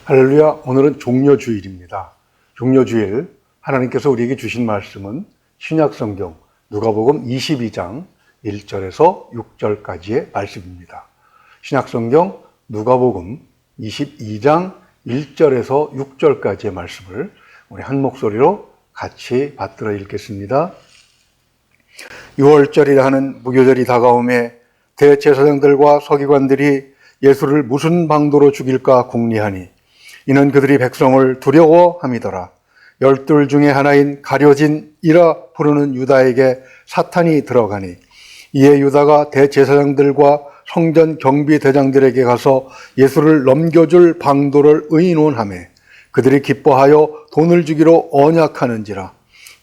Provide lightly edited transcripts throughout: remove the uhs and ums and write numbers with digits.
할렐루야. 오늘은 종려주일입니다. 종려주일 하나님께서 우리에게 주신 말씀은 신약성경 누가복음 22장 1절에서 6절까지의 말씀입니다. 신약성경 누가복음 22장 1절에서 6절까지의 말씀을 우리 한 목소리로 같이 받들어 읽겠습니다. 6월절이라 하는 무교절이 다가오매 대제사장들과 서기관들이 예수를 무슨 방도로 죽일까 궁리하니 이는 그들이 백성을 두려워함이더라. 12 중에 하나인 가룟 이라 부르는 유다에게 사탄이 들어가니 이에 유다가 대제사장들과 성전 경비대장들에게 가서 예수를 넘겨줄 방도를 의논하매 그들이 기뻐하여 돈을 주기로 언약하는지라.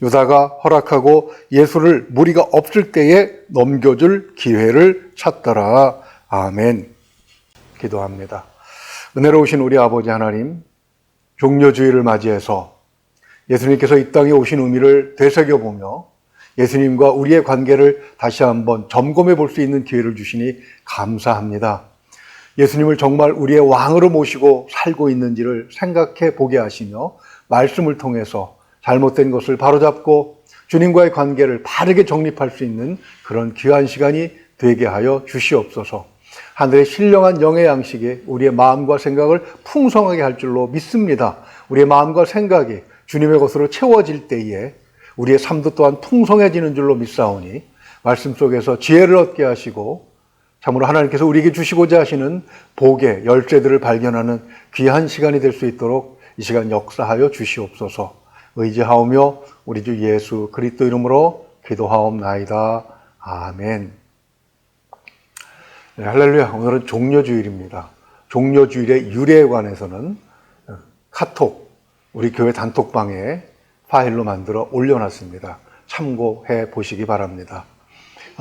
유다가 허락하고 예수를 무리가 없을 때에 넘겨줄 기회를 찾더라. 아멘. 기도합니다. 은혜로우신 우리 아버지 하나님, 종려주일을 맞이해서 예수님께서 이 땅에 오신 의미를 되새겨보며 예수님과 우리의 관계를 다시 한번 점검해 볼 수 있는 기회를 주시니 감사합니다. 예수님을 정말 우리의 왕으로 모시고 살고 있는지를 생각해 보게 하시며 말씀을 통해서 잘못된 것을 바로잡고 주님과의 관계를 바르게 정립할 수 있는 그런 귀한 시간이 되게 하여 주시옵소서. 하늘의 신령한 영의 양식이 우리의 마음과 생각을 풍성하게 할 줄로 믿습니다. 우리의 마음과 생각이 주님의 것으로 채워질 때에 우리의 삶도 또한 풍성해지는 줄로 믿사오니 말씀 속에서 지혜를 얻게 하시고 참으로 하나님께서 우리에게 주시고자 하시는 복의 열쇠들을 발견하는 귀한 시간이 될 수 있도록 이 시간 역사하여 주시옵소서. 의지하오며 우리 주 예수 그리스도 이름으로 기도하옵나이다. 아멘. 네, 할렐루야. 오늘은 종려주일입니다. 종려주일의 유래에 관해서는 카톡, 우리 교회 단톡방에 파일로 만들어 올려놨습니다. 참고해 보시기 바랍니다.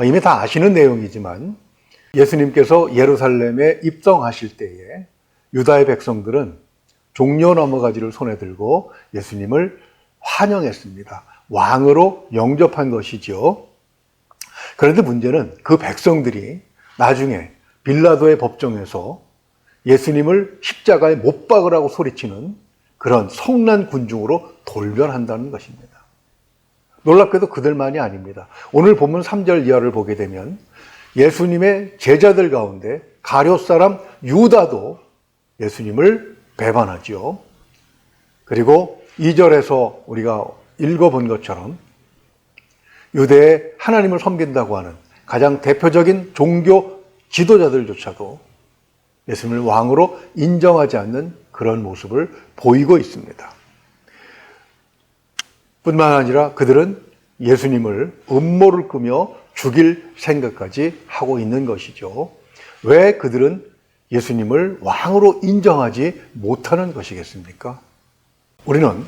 이미 다 아시는 내용이지만 예수님께서 예루살렘에 입성하실 때에 유다의 백성들은 종려나무 가지를 손에 들고 예수님을 환영했습니다. 왕으로 영접한 것이죠. 그런데 문제는 그 백성들이 나중에 빌라도의 법정에서 예수님을 십자가에 못 박으라고 소리치는 그런 성난 군중으로 돌변한다는 것입니다. 놀랍게도 그들만이 아닙니다. 오늘 본문 3절 이하를 보게 되면 예수님의 제자들 가운데 가룟 사람 유다도 예수님을 배반하죠. 그리고 2절에서 우리가 읽어본 것처럼 유대에 하나님을 섬긴다고 하는 가장 대표적인 종교 지도자들조차도 예수님을 왕으로 인정하지 않는 그런 모습을 보이고 있습니다. 뿐만 아니라 그들은 예수님을 음모를 꾸며 죽일 생각까지 하고 있는 것이죠. 왜 그들은 예수님을 왕으로 인정하지 못하는 것이겠습니까? 우리는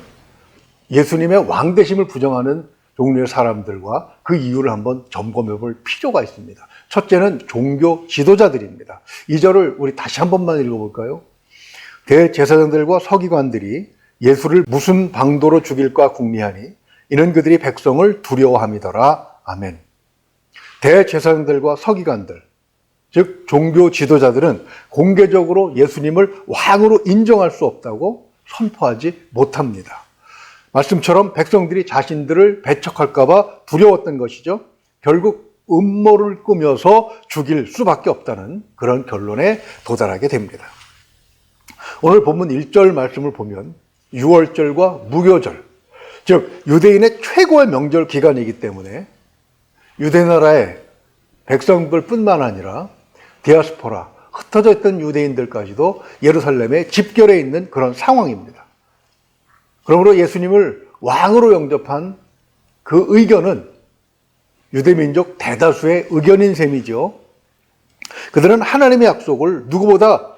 예수님의 왕되심을 부정하는 종류의 사람들과 그 이유를 한번 점검해 볼 필요가 있습니다. 첫째는 종교 지도자들입니다. 2절을 우리 다시 한 번만 읽어볼까요? 대제사장들과 서기관들이 예수를 무슨 방도로 죽일까 궁리하니 이는 그들이 백성을 두려워함이더라. 아멘. 대제사장들과 서기관들, 즉 종교 지도자들은 공개적으로 예수님을 왕으로 인정할 수 없다고 선포하지 못합니다. 말씀처럼 백성들이 자신들을 배척할까 봐 두려웠던 것이죠. 결국 음모를 꾸며서 죽일 수밖에 없다는 그런 결론에 도달하게 됩니다. 오늘 본문 1절 말씀을 보면 6월절과 무교절, 즉 유대인의 최고의 명절 기간이기 때문에 유대나라의 백성들뿐만 아니라 디아스포라, 흩어져 있던 유대인들까지도 예루살렘에 집결해 있는 그런 상황입니다. 그러므로 예수님을 왕으로 영접한 그 의견은 유대민족 대다수의 의견인 셈이죠. 그들은 하나님의 약속을 누구보다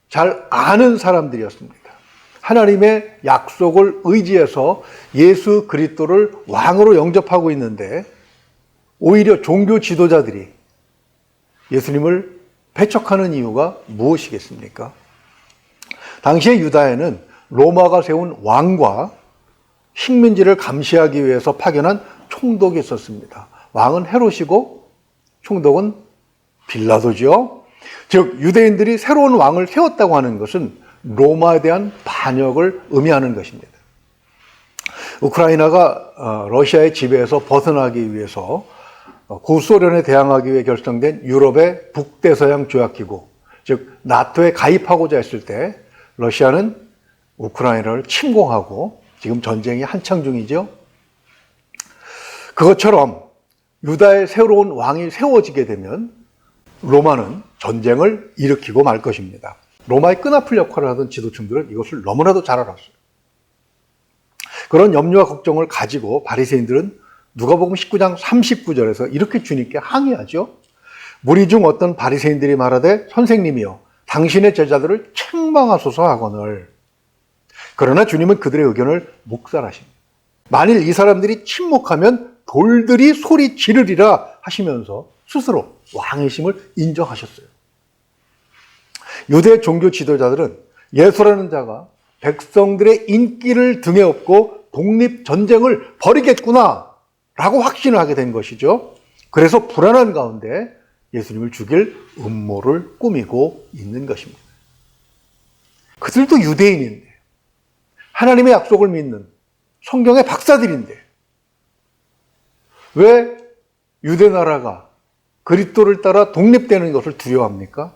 잘 아는 사람들이었습니다. 하나님의 약속을 의지해서 예수 그리스도를 왕으로 영접하고 있는데 오히려 종교 지도자들이 예수님을 배척하는 이유가 무엇이겠습니까? 당시의 유다에는 로마가 세운 왕과 식민지를 감시하기 위해서 파견한 총독이 있었습니다. 왕은 헤롯이고 총독은 빌라도죠. 즉 유대인들이 새로운 왕을 세웠다고 하는 것은 로마에 대한 반역을 의미하는 것입니다. 우크라이나가 러시아의 지배에서 벗어나기 위해서 구소련에 대항하기 위해 결성된 유럽의 북대서양 조약기구, 즉 나토에 가입하고자 했을 때 러시아는 우크라이나를 침공하고 지금 전쟁이 한창 중이죠. 그것처럼 유다의 새로운 왕이 세워지게 되면 로마는 전쟁을 일으키고 말 것입니다. 로마의 끈앞을 역할을 하던 지도층들은 이것을 너무나도 잘 알았어요. 그런 염려와 걱정을 가지고 바리새인들은 누가복음 19장 39절에서 이렇게 주님께 항의하죠. 무리 중 어떤 바리새인들이 말하되 선생님이여 당신의 제자들을 책망하소서 하거늘. 그러나 주님은 그들의 의견을 묵살하십니다. 만일 이 사람들이 침묵하면 돌들이 소리 지르리라 하시면서 스스로 왕이심을 인정하셨어요. 유대 종교 지도자들은 예수라는 자가 백성들의 인기를 등에 업고 독립전쟁을 벌이겠구나 라고 확신을 하게 된 것이죠. 그래서 불안한 가운데 예수님을 죽일 음모를 꾸미고 있는 것입니다. 그들도 유대인인데 하나님의 약속을 믿는 성경의 박사들인데 왜 유대 나라가 그리스도를 따라 독립되는 것을 두려워합니까?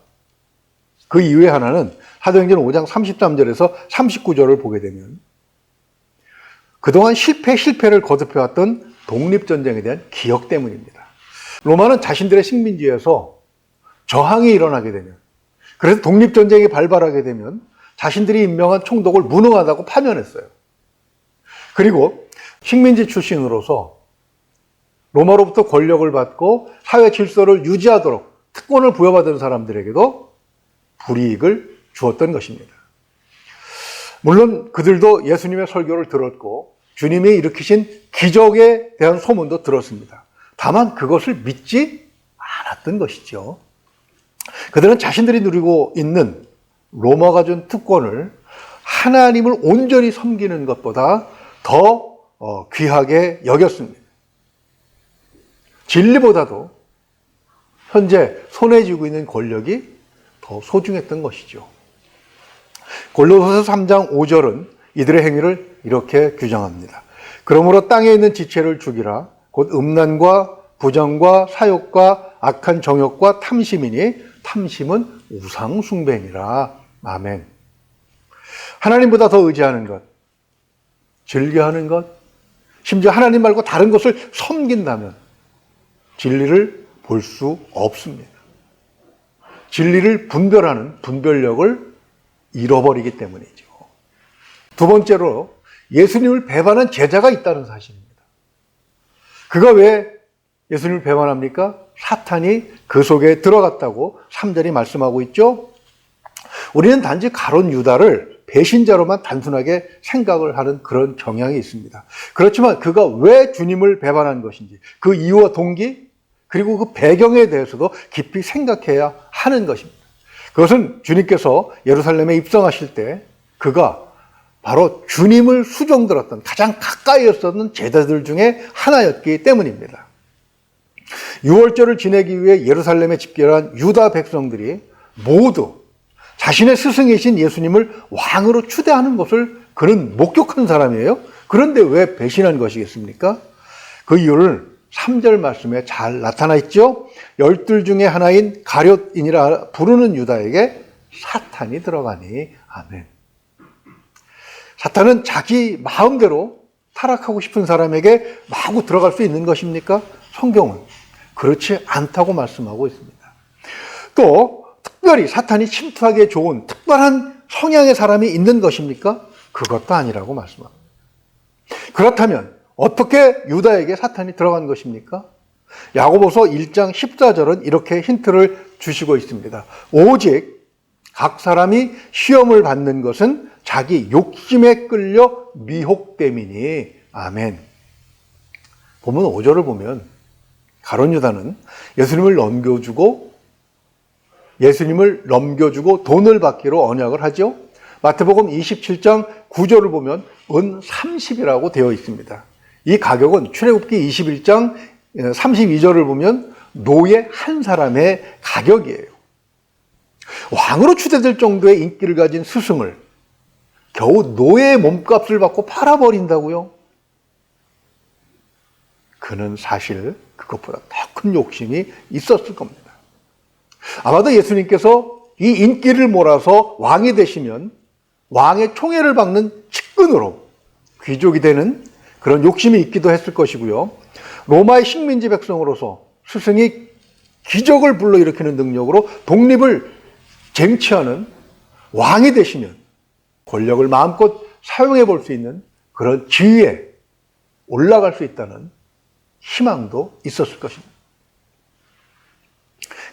그 이유의 하나는 사도행전 5장 33절에서 39절을 보게 되면 그동안 실패를 거듭해왔던 독립전쟁에 대한 기억 때문입니다. 로마는 자신들의 식민지에서 저항이 일어나게 되면, 그래서 독립전쟁이 발발하게 되면 자신들이 임명한 총독을 무능하다고 파면했어요. 그리고 식민지 출신으로서 로마로부터 권력을 받고 사회 질서를 유지하도록 특권을 부여받은 사람들에게도 불이익을 주었던 것입니다. 물론 그들도 예수님의 설교를 들었고 주님이 일으키신 기적에 대한 소문도 들었습니다. 다만 그것을 믿지 않았던 것이죠. 그들은 자신들이 누리고 있는 로마가 준 특권을 하나님을 온전히 섬기는 것보다 더 귀하게 여겼습니다. 진리보다도 현재 손에 쥐고 있는 권력이 더 소중했던 것이죠. 골로새서 3장 5절은 이들의 행위를 이렇게 규정합니다. 그러므로 땅에 있는 지체를 죽이라. 곧 음란과 부정과 사욕과 악한 정욕과 탐심이니 탐심은 우상 숭배니라. 아멘. 하나님보다 더 의지하는 것, 즐겨하는 것, 심지어 하나님 말고 다른 것을 섬긴다면 진리를 볼 수 없습니다. 진리를 분별하는 분별력을 잃어버리기 때문이죠. 두 번째로 예수님을 배반한 제자가 있다는 사실입니다. 그가 왜 예수님을 배반합니까? 사탄이 그 속에 들어갔다고 3절이 말씀하고 있죠. 우리는 단지 가룟 유다를 배신자로만 단순하게 생각을 하는 그런 경향이 있습니다. 그렇지만 그가 왜 주님을 배반한 것인지 그 이유와 동기 그리고 그 배경에 대해서도 깊이 생각해야 하는 것입니다. 그것은 주님께서 예루살렘에 입성하실 때 그가 바로 주님을 수종들었던 가장 가까이였었던 제자들 중에 하나였기 때문입니다. 유월절을 지내기 위해 예루살렘에 집결한 유다 백성들이 모두 자신의 스승이신 예수님을 왕으로 추대하는 것을 그는 목격한 사람이에요. 그런데 왜 배신한 것이겠습니까? 그 이유를 3절 말씀에 잘 나타나 있죠. 12 중에 하나인 가룟인이라 부르는 유다에게 사탄이 들어가니. 아멘. 사탄은 자기 마음대로 타락하고 싶은 사람에게 마구 들어갈 수 있는 것입니까? 성경은 그렇지 않다고 말씀하고 있습니다. 또 특별히 사탄이 침투하기에 좋은 특별한 성향의 사람이 있는 것입니까? 그것도 아니라고 말씀합니다. 그렇다면 어떻게 유다에게 사탄이 들어간 것입니까? 야고보서 1장 14절은 이렇게 힌트를 주시고 있습니다. 오직 각 사람이 시험을 받는 것은 자기 욕심에 끌려 미혹됨이니. 아멘. 보면 5절을 보면 가룟 유다는 예수님을 넘겨주고 돈을 받기로 언약을 하죠. 마태복음 27장 9절을 보면 은 30이라고 되어 있습니다. 이 가격은 출애굽기 21장 32절을 보면 노예 한 사람의 가격이에요. 왕으로 추대될 정도의 인기를 가진 스승을 겨우 노예의 몸값을 받고 팔아버린다고요? 그는 사실 그것보다 더 큰 욕심이 있었을 겁니다. 아마도 예수님께서 이 인기를 몰아서 왕이 되시면 왕의 총애를 받는 측근으로 귀족이 되는 그런 욕심이 있기도 했을 것이고요. 로마의 식민지 백성으로서 스승이 기적을 불러일으키는 능력으로 독립을 쟁취하는 왕이 되시면 권력을 마음껏 사용해 볼 수 있는 그런 지위에 올라갈 수 있다는 희망도 있었을 것입니다.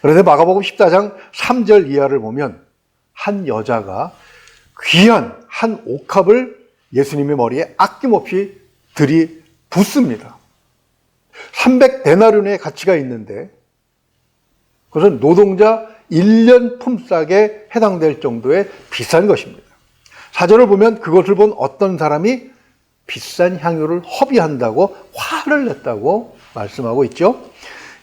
그런데 마가복음 14장 3절 이하를 보면 한 여자가 귀한 한 옥합을 예수님의 머리에 아낌없이 들이붓습니다. 300데나리온의 가치가 있는데 그것은 노동자 1년 품삯에 해당될 정도의 비싼 것입니다. 사절을 보면 그것을 본 어떤 사람이 비싼 향유를 허비한다고 화를 냈다고 말씀하고 있죠.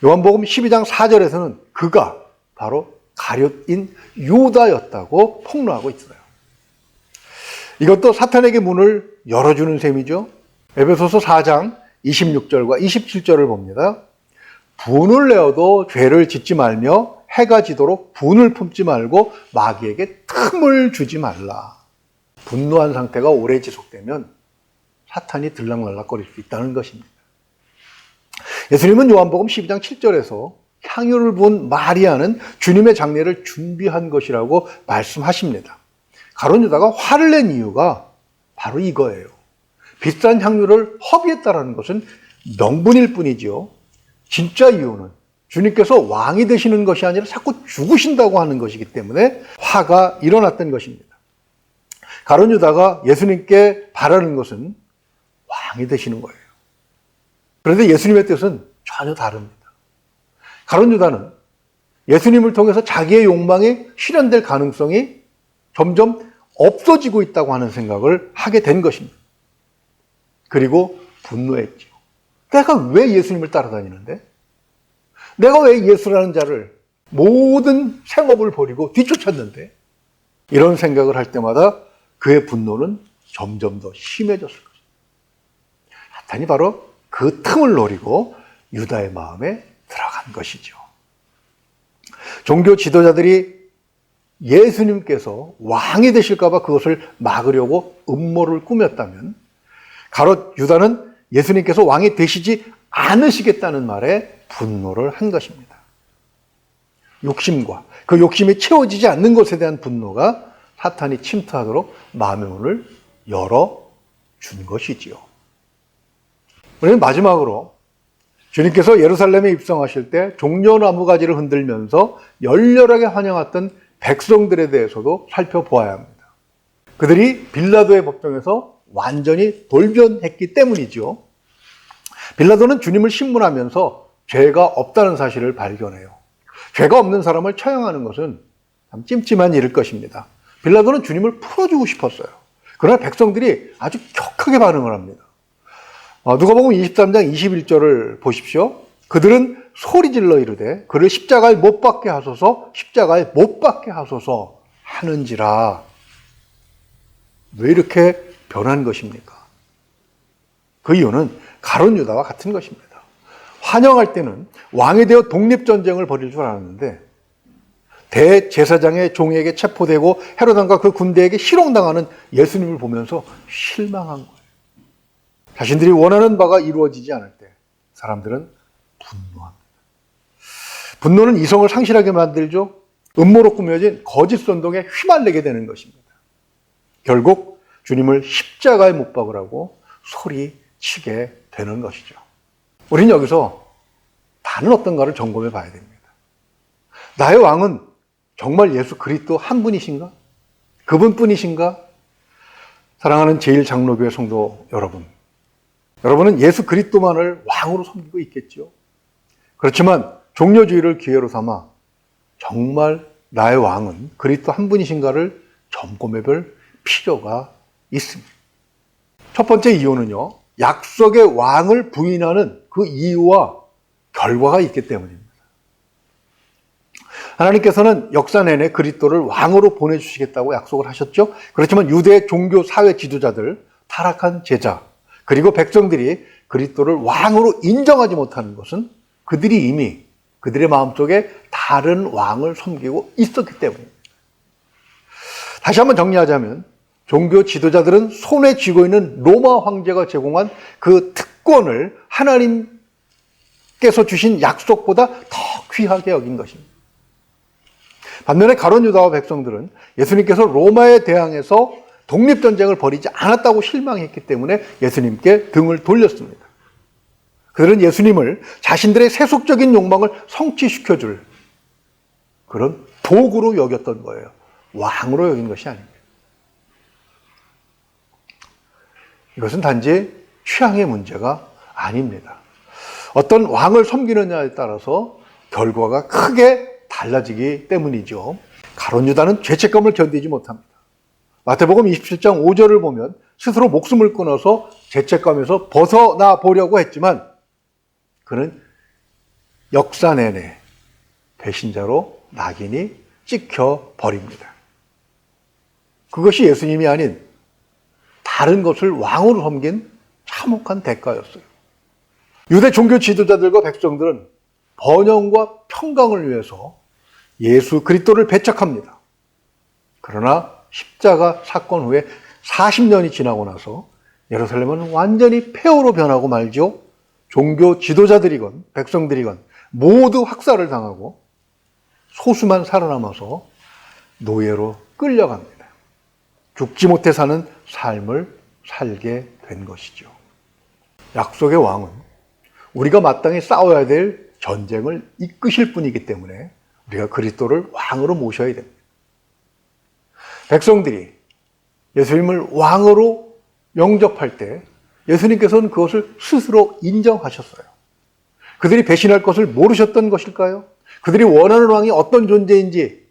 요한복음 12장 4절에서는 그가 바로 가룟인 유다였다고 폭로하고 있어요. 이것도 사탄에게 문을 열어주는 셈이죠. 에베소서 4장 26절과 27절을 봅니다. 분을 내어도 죄를 짓지 말며 해가 지도록 분을 품지 말고 마귀에게 틈을 주지 말라. 분노한 상태가 오래 지속되면 사탄이 들락날락거릴 수 있다는 것입니다. 예수님은 요한복음 12장 7절에서 향유를 부은 마리아는 주님의 장례를 준비한 것이라고 말씀하십니다. 가룟 유다가 화를 낸 이유가 바로 이거예요. 비싼 향유를 허비했다는 것은 명분일 뿐이지요. 진짜 이유는 주님께서 왕이 되시는 것이 아니라 자꾸 죽으신다고 하는 것이기 때문에 화가 일어났던 것입니다. 가룟 유다가 예수님께 바라는 것은 왕이 되시는 거예요. 그런데 예수님의 뜻은 전혀 다릅니다. 가룟 유다는 예수님을 통해서 자기의 욕망이 실현될 가능성이 점점 없어지고 있다고 하는 생각을 하게 된 것입니다. 그리고 분노했죠. 내가 왜 예수님을 따라다니는데? 내가 왜 예수라는 자를 모든 생업을 버리고 뒤쫓았는데? 이런 생각을 할 때마다 그의 분노는 점점 더 심해졌을 것입니다. 사탄이 바로 그 틈을 노리고 유다의 마음에 들어간 것이죠. 종교 지도자들이 예수님께서 왕이 되실까 봐 그것을 막으려고 음모를 꾸몄다면 가롯 유다는 예수님께서 왕이 되시지 않으시겠다는 말에 분노를 한 것입니다. 욕심과 그 욕심이 채워지지 않는 것에 대한 분노가 사탄이 침투하도록 마음의 문을 열어준 것이지요. 우리는 마지막으로 주님께서 예루살렘에 입성하실 때 종려나무 가지를 흔들면서 열렬하게 환영했던 백성들에 대해서도 살펴보아야 합니다. 그들이 빌라도의 법정에서 완전히 돌변했기 때문이죠. 빌라도는 주님을 신문하면서 죄가 없다는 사실을 발견해요. 죄가 없는 사람을 처형하는 것은 참 찜찜한 일일 것입니다. 빌라도는 주님을 풀어주고 싶었어요. 그러나 백성들이 아주 격하게 반응을 합니다. 누가복음 23장 21절을 보십시오. 그들은 소리질러 이르되 그를 십자가에 못 박게 하소서, 십자가에 못 박게 하소서 하는지라. 왜 이렇게 변한 것입니까? 그 이유는 가룟 유다와 같은 것입니다. 환영할 때는 왕이 되어 독립전쟁을 벌일 줄 알았는데 대제사장의 종에게 체포되고 헤로당과 그 군대에게 희롱당하는 예수님을 보면서 실망한 거예요. 자신들이 원하는 바가 이루어지지 않을 때 사람들은 분노합니다. 분노는 이성을 상실하게 만들죠. 음모로 꾸며진 거짓 선동에 휘말리게 되는 것입니다. 결국 주님을 십자가에 못 박으라고 소리치게 되는 것이죠. 우리는 여기서 나는 어떤가를 점검해 봐야 됩니다. 나의 왕은 정말 예수 그리스도 한 분이신가? 그분뿐이신가? 사랑하는 제1장로교회 성도 여러분, 여러분은 예수 그리스도만을 왕으로 섬기고 있겠죠. 그렇지만 종려주의를 기회로 삼아 정말 나의 왕은 그리스도 한 분이신가를 점검해 볼 필요가 있습니다. 첫 번째 이유는요, 약속의 왕을 부인하는 그 이유와 결과가 있기 때문입니다. 하나님께서는 역사 내내 그리스도를 왕으로 보내주시겠다고 약속을 하셨죠. 그렇지만 유대 종교 사회 지도자들, 타락한 제자, 그리고 백성들이 그리스도를 왕으로 인정하지 못하는 것은 그들이 이미 그들의 마음속에 다른 왕을 섬기고 있었기 때문입니다. 다시 한번 정리하자면 종교 지도자들은 손에 쥐고 있는 로마 황제가 제공한 그 특권을 하나님께서 주신 약속보다 더 귀하게 여긴 것입니다. 반면에 가룟 유다와 백성들은 예수님께서 로마에 대항해서 독립전쟁을 벌이지 않았다고 실망했기 때문에 예수님께 등을 돌렸습니다. 그들은 예수님을 자신들의 세속적인 욕망을 성취시켜줄 그런 도구로 여겼던 거예요. 왕으로 여긴 것이 아닙니다. 이것은 단지 취향의 문제가 아닙니다. 어떤 왕을 섬기느냐에 따라서 결과가 크게 달라지기 때문이죠. 가룟 유다는 죄책감을 견디지 못합니다. 마태복음 27장 5절을 보면 스스로 목숨을 끊어서 죄책감에서 벗어나 보려고 했지만 그는 역사 내내 배신자로 낙인이 찍혀 버립니다. 그것이 예수님이 아닌 다른 것을 왕으로 섬긴 참혹한 대가였어요. 유대 종교 지도자들과 백성들은 번영과 평강을 위해서 예수 그리스도를 배척합니다. 그러나 십자가 사건 후에 40년이 지나고 나서 예루살렘은 완전히 폐허로 변하고 말죠. 종교 지도자들이건 백성들이건 모두 학살을 당하고 소수만 살아남아서 노예로 끌려갑니다. 죽지 못해 사는 삶을 살게 된 것이죠. 약속의 왕은 우리가 마땅히 싸워야 될 전쟁을 이끄실 분이기 때문에 우리가 그리스도를 왕으로 모셔야 됩니다. 백성들이 예수님을 왕으로 영접할 때 예수님께서는 그것을 스스로 인정하셨어요. 그들이 배신할 것을 모르셨던 것일까요? 그들이 원하는 왕이 어떤 존재인지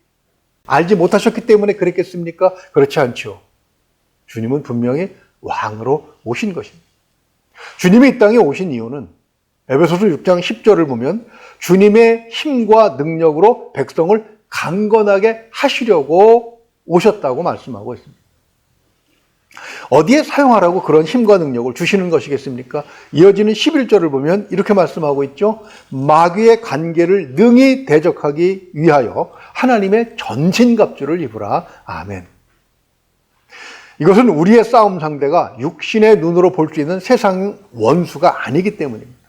알지 못하셨기 때문에 그랬겠습니까? 그렇지 않죠. 주님은 분명히 왕으로 오신 것입니다. 주님이 이 땅에 오신 이유는 에베소서 6장 10절을 보면 주님의 힘과 능력으로 백성을 강건하게 하시려고 오셨다고 말씀하고 있습니다. 어디에 사용하라고 그런 힘과 능력을 주시는 것이겠습니까? 이어지는 11절을 보면 이렇게 말씀하고 있죠. 마귀의 관계를 능히 대적하기 위하여 하나님의 전신갑주를 입으라. 아멘. 이것은 우리의 싸움 상대가 육신의 눈으로 볼 수 있는 세상 원수가 아니기 때문입니다.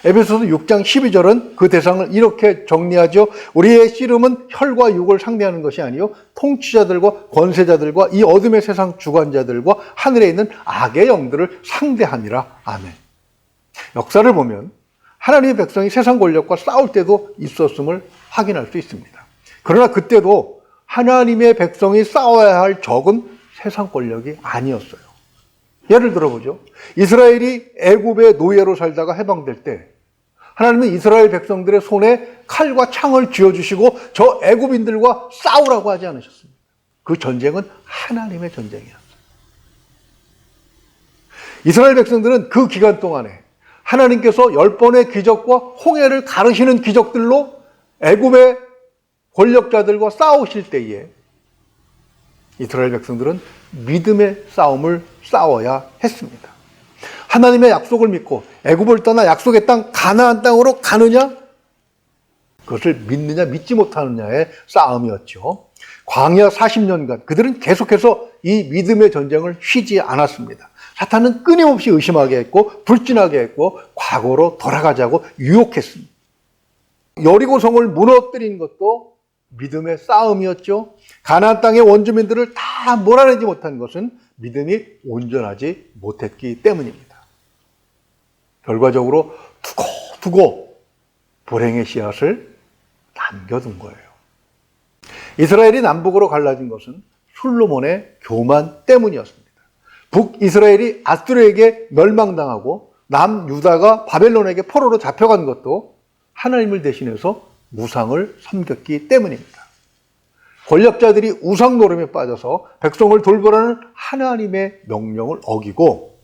에베소서 6장 12절은 그 대상을 이렇게 정리하죠. 우리의 씨름은 혈과 육을 상대하는 것이 아니요 통치자들과 권세자들과 이 어둠의 세상 주관자들과 하늘에 있는 악의 영들을 상대함이라. 아멘. 역사를 보면 하나님의 백성이 세상 권력과 싸울 때도 있었음을 확인할 수 있습니다. 그러나 그때도 하나님의 백성이 싸워야 할 적은 세상 권력이 아니었어요. 예를 들어보죠. 이스라엘이 애굽의 노예로 살다가 해방될 때 하나님은 이스라엘 백성들의 손에 칼과 창을 쥐어주시고 저 애굽인들과 싸우라고 하지 않으셨습니다. 그 전쟁은 하나님의 전쟁이었어요. 이스라엘 백성들은 그 기간 동안에 하나님께서 10번의 기적과 홍해를 가르시는 기적들로 애굽의 권력자들과 싸우실 때에 이스라엘 백성들은 믿음의 싸움을 싸워야 했습니다. 하나님의 약속을 믿고 애굽을 떠나 약속의 땅 가나안 땅으로 가느냐? 그것을 믿느냐 믿지 못하느냐의 싸움이었죠. 광야 40년간 그들은 계속해서 이 믿음의 전쟁을 쉬지 않았습니다. 사탄은 끊임없이 의심하게 했고 불진하게 했고 과거로 돌아가자고 유혹했습니다. 여리고성을 무너뜨린 것도 믿음의 싸움이었죠. 가나안 땅의 원주민들을 다 몰아내지 못한 것은 믿음이 온전하지 못했기 때문입니다. 결과적으로 두고 불행의 씨앗을 남겨둔 거예요. 이스라엘이 남북으로 갈라진 것은 솔로몬의 교만 때문이었습니다. 북이스라엘이 아수르에게 멸망당하고 남유다가 바벨론에게 포로로 잡혀간 것도 하나님을 대신해서 우상을 섬겼기 때문입니다. 권력자들이 우상 노름에 빠져서 백성을 돌보라는 하나님의 명령을 어기고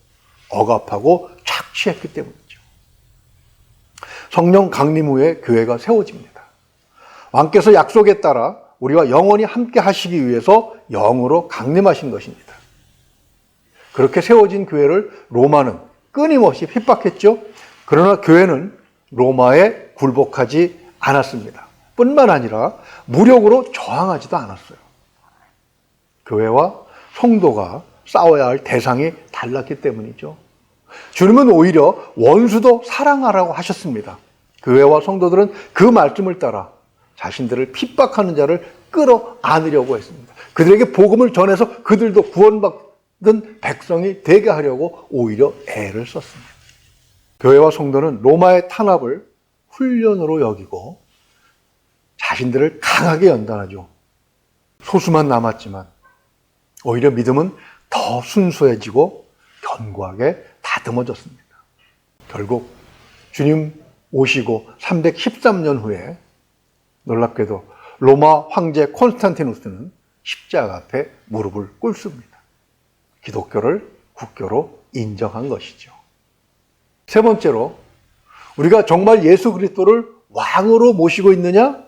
억압하고 착취했기 때문이죠. 성령 강림 후에 교회가 세워집니다. 왕께서 약속에 따라 우리와 영원히 함께 하시기 위해서 영으로 강림하신 것입니다. 그렇게 세워진 교회를 로마는 끊임없이 핍박했죠. 그러나 교회는 로마에 굴복하지 않았습니다. 뿐만 아니라 무력으로 저항하지도 않았어요. 교회와 성도가 싸워야 할 대상이 달랐기 때문이죠. 주님은 오히려 원수도 사랑하라고 하셨습니다. 교회와 성도들은 그 말씀을 따라 자신들을 핍박하는 자를 끌어안으려고 했습니다. 그들에게 복음을 전해서 그들도 구원받은 백성이 되게 하려고 오히려 애를 썼습니다. 교회와 성도는 로마의 탄압을 훈련으로 여기고 자신들을 강하게 연단하죠. 소수만 남았지만 오히려 믿음은 더 순수해지고 견고하게 다듬어졌습니다. 결국 주님 오시고 313년 후에 놀랍게도 로마 황제 콘스탄티누스는 십자가 앞에 무릎을 꿇습니다. 기독교를 국교로 인정한 것이죠. 세 번째로, 우리가 정말 예수 그리스도를 왕으로 모시고 있느냐?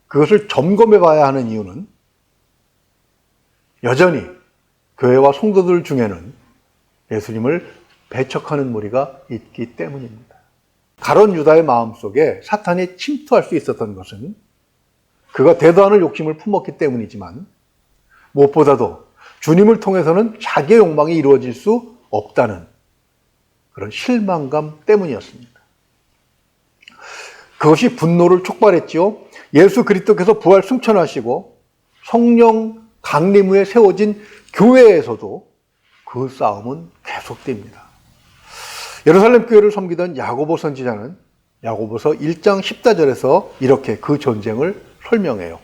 그것을 점검해 봐야 하는 이유는 여전히 교회와 성도들 중에는 예수님을 배척하는 무리가 있기 때문입니다. 가룟 유다의 마음속에 사탄이 침투할 수 있었던 것은 그가 대도하는 욕심을 품었기 때문이지만 무엇보다도 주님을 통해서는 자기의 욕망이 이루어질 수 없다는 그런 실망감 때문이었습니다. 그것이 분노를 촉발했지요. 예수 그리스도께서 부활 승천하시고 성령 강림 후에 세워진 교회에서도 그 싸움은 계속됩니다. 예루살렘 교회를 섬기던 야고보 선지자는 야고보서 1장 14절에서 이렇게 그 전쟁을 설명해요.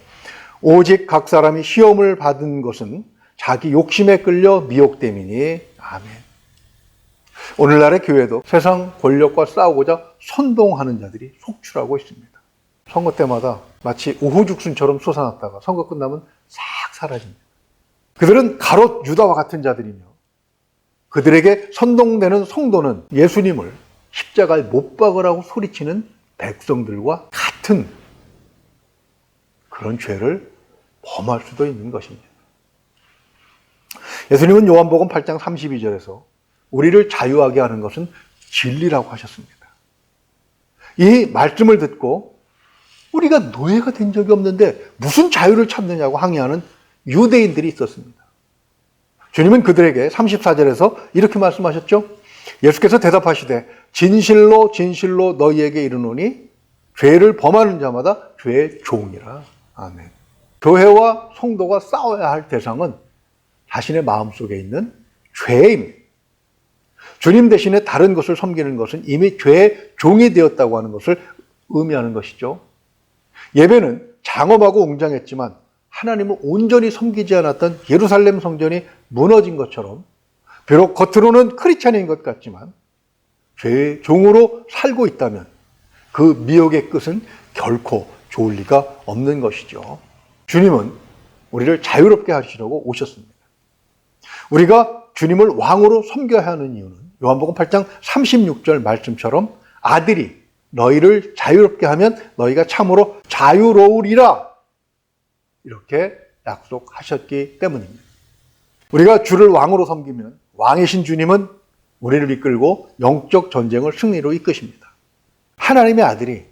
오직 각 사람이 시험을 받은 것은 자기 욕심에 끌려 미혹됨이니. 아멘. 오늘날의 교회도 세상 권력과 싸우고자 선동하는 자들이 속출하고 있습니다. 선거 때마다 마치 우후죽순처럼 솟아났다가 선거 끝나면 싹 사라집니다. 그들은 가롯 유다와 같은 자들이며 그들에게 선동되는 성도는 예수님을 십자가에 못 박으라고 소리치는 백성들과 같은 그런 죄를 범할 수도 있는 것입니다. 예수님은 요한복음 8장 32절에서 우리를 자유하게 하는 것은 진리라고 하셨습니다. 이 말씀을 듣고 우리가 노예가 된 적이 없는데 무슨 자유를 찾느냐고 항의하는 유대인들이 있었습니다. 주님은 그들에게 34절에서 이렇게 말씀하셨죠. 예수께서 대답하시되 진실로 진실로 너희에게 이르노니 죄를 범하는 자마다 죄의 종이라. 아멘. 교회와 성도가 싸워야 할 대상은 자신의 마음속에 있는 죄입니다. 주님 대신에 다른 것을 섬기는 것은 이미 죄의 종이 되었다고 하는 것을 의미하는 것이죠. 예배는 장엄하고 웅장했지만 하나님을 온전히 섬기지 않았던 예루살렘 성전이 무너진 것처럼 비록 겉으로는 크리스찬인 것 같지만 죄의 종으로 살고 있다면 그 미혹의 끝은 결코 좋을 리가 없는 것이죠. 주님은 우리를 자유롭게 하시려고 오셨습니다. 우리가 주님을 왕으로 섬겨야 하는 이유는 요한복음 8장 36절 말씀처럼 아들이 너희를 자유롭게 하면 너희가 참으로 자유로우리라 이렇게 약속하셨기 때문입니다. 우리가 주를 왕으로 섬기면 왕이신 주님은 우리를 이끌고 영적 전쟁을 승리로 이끄십니다. 하나님의 아들이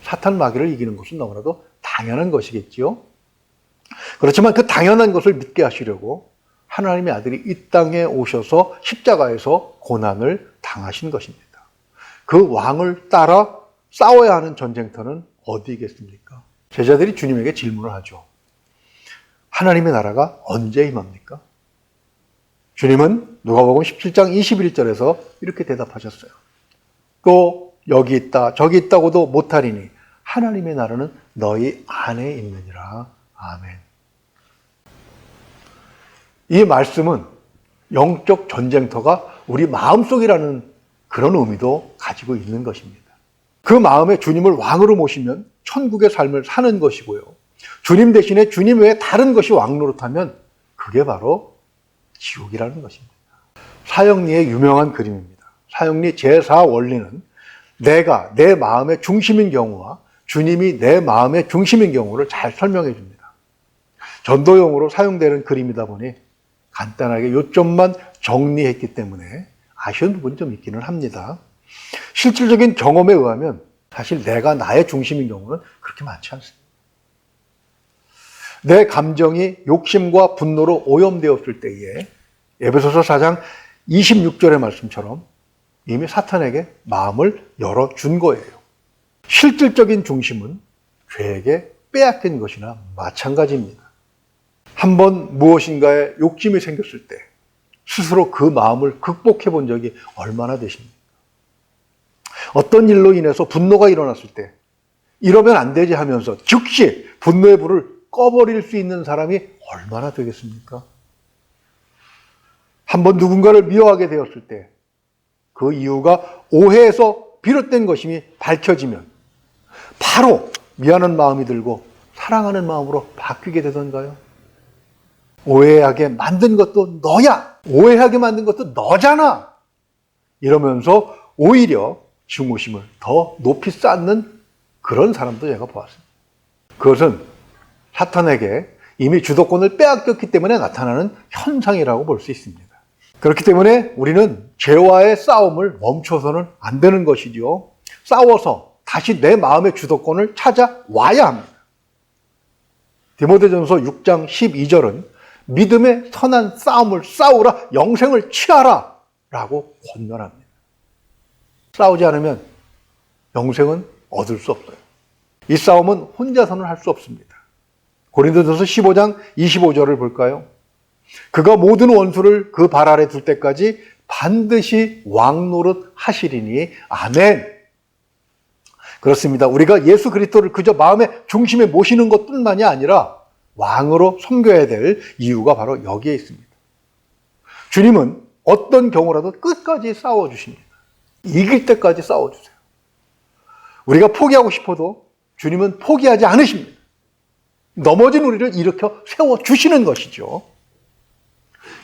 사탄 마귀를 이기는 것은 너무나도 당연한 것이겠지요. 그렇지만 그 당연한 것을 믿게 하시려고 하나님의 아들이 이 땅에 오셔서 십자가에서 고난을 당하신 것입니다. 그 왕을 따라 싸워야 하는 전쟁터는 어디겠습니까? 제자들이 주님에게 질문을 하죠. 하나님의 나라가 언제 임합니까? 주님은 누가복음 17장 21절에서 이렇게 대답하셨어요. 또 여기 있다 저기 있다고도 못하리니 하나님의 나라는 너희 안에 있느니라. 아멘. 이 말씀은 영적 전쟁터가 우리 마음속이라는 그런 의미도 가지고 있는 것입니다. 그 마음에 주님을 왕으로 모시면 천국의 삶을 사는 것이고요. 주님 대신에 주님 외에 다른 것이 왕 노릇하면 그게 바로 지옥이라는 것입니다. 사형리의 유명한 그림입니다. 사형리 제4 원리는 내가 내 마음의 중심인 경우와 주님이 내 마음의 중심인 경우를 잘 설명해 줍니다. 전도용으로 사용되는 그림이다 보니 간단하게 요점만 정리했기 때문에 아쉬운 부분이 좀 있기는 합니다. 실질적인 경험에 의하면 사실 내가 나의 중심인 경우는 그렇게 많지 않습니다. 내 감정이 욕심과 분노로 오염되었을 때에 에베소서 4장 26절의 말씀처럼 이미 사탄에게 마음을 열어준 거예요. 실질적인 중심은 죄에게 빼앗긴 것이나 마찬가지입니다. 한번 무엇인가에 욕심이 생겼을 때 스스로 그 마음을 극복해 본 적이 얼마나 되십니까? 어떤 일로 인해서 분노가 일어났을 때 이러면 안 되지 하면서 즉시 분노의 불을 꺼버릴 수 있는 사람이 얼마나 되겠습니까? 한번 누군가를 미워하게 되었을 때 그 이유가 오해에서 비롯된 것임이 밝혀지면 바로 미안한 마음이 들고 사랑하는 마음으로 바뀌게 되던가요? 오해하게 만든 것도 너야! 오해하게 만든 것도 너잖아! 이러면서 오히려 증오심을 더 높이 쌓는 그런 사람도 제가 보았습니다. 그것은 사탄에게 이미 주도권을 빼앗겼기 때문에 나타나는 현상이라고 볼 수 있습니다. 그렇기 때문에 우리는 죄와의 싸움을 멈춰서는 안 되는 것이죠. 싸워서 다시 내 마음의 주도권을 찾아와야 합니다. 디모데전서 6장 12절은 믿음의 선한 싸움을 싸우라, 영생을 취하라 라고 권면합니다. 싸우지 않으면 영생은 얻을 수 없어요. 이 싸움은 혼자서는 할 수 없습니다. 고린도전서 15장 25절을 볼까요? 그가 모든 원수를 그 발 아래 둘 때까지 반드시 왕노릇 하시리니 아멘. 그렇습니다. 우리가 예수 그리스도를 그저 마음의 중심에 모시는 것뿐만이 아니라 왕으로 섬겨야 될 이유가 바로 여기에 있습니다. 주님은 어떤 경우라도 끝까지 싸워주십니다. 이길 때까지 싸워주세요. 우리가 포기하고 싶어도 주님은 포기하지 않으십니다. 넘어진 우리를 일으켜 세워주시는 것이죠.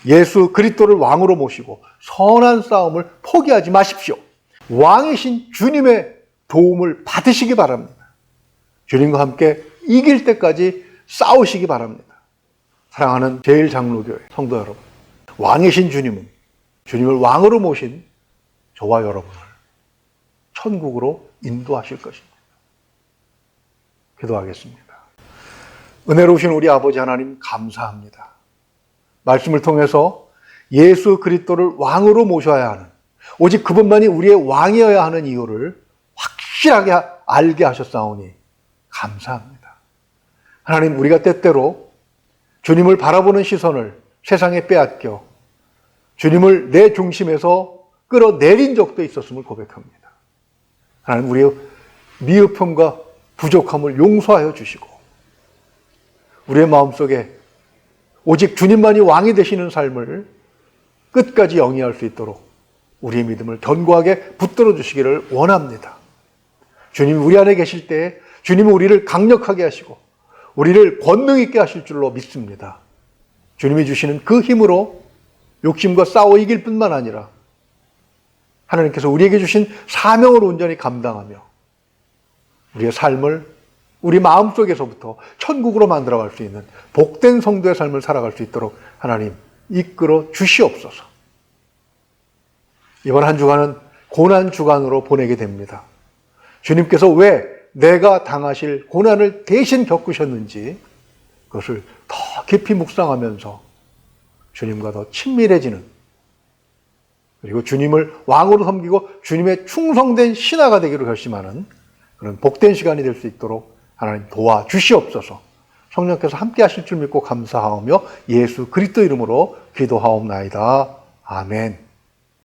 예수 그리스도를 왕으로 모시고 선한 싸움을 포기하지 마십시오. 왕이신 주님의 도움을 받으시기 바랍니다. 주님과 함께 이길 때까지 싸우시기 바랍니다. 사랑하는 제일장로교회 성도 여러분, 왕이신 주님은 주님을 왕으로 모신 저와 여러분을 천국으로 인도하실 것입니다. 기도하겠습니다. 은혜로우신 우리 아버지 하나님 감사합니다. 말씀을 통해서 예수 그리스도를 왕으로 모셔야 하는, 오직 그분만이 우리의 왕이어야 하는 이유를 확실하게 알게 하셨사오니 감사합니다. 하나님, 우리가 때때로 주님을 바라보는 시선을 세상에 빼앗겨 주님을 내 중심에서 끌어내린 적도 있었음을 고백합니다. 하나님, 우리의 미흡함과 부족함을 용서하여 주시고 우리의 마음속에 오직 주님만이 왕이 되시는 삶을 끝까지 영위할 수 있도록 우리의 믿음을 견고하게 붙들어 주시기를 원합니다. 주님이 우리 안에 계실 때 주님은 우리를 강력하게 하시고 우리를 권능 있게 하실 줄로 믿습니다. 주님이 주시는 그 힘으로 욕심과 싸워 이길 뿐만 아니라 하나님께서 우리에게 주신 사명을 온전히 감당하며 우리의 삶을 우리 마음속에서부터 천국으로 만들어갈 수 있는 복된 성도의 삶을 살아갈 수 있도록 하나님 이끌어 주시옵소서. 이번 한 주간은 고난 주간으로 보내게 됩니다. 주님께서 왜 내가 당하실 고난을 대신 겪으셨는지 그것을 더 깊이 묵상하면서 주님과 더 친밀해지는, 그리고 주님을 왕으로 섬기고 주님의 충성된 신하가 되기로 결심하는 그런 복된 시간이 될 수 있도록 하나님 도와주시옵소서. 성령께서 함께 하실 줄 믿고 감사하오며 예수 그리스도 이름으로 기도하옵나이다. 아멘.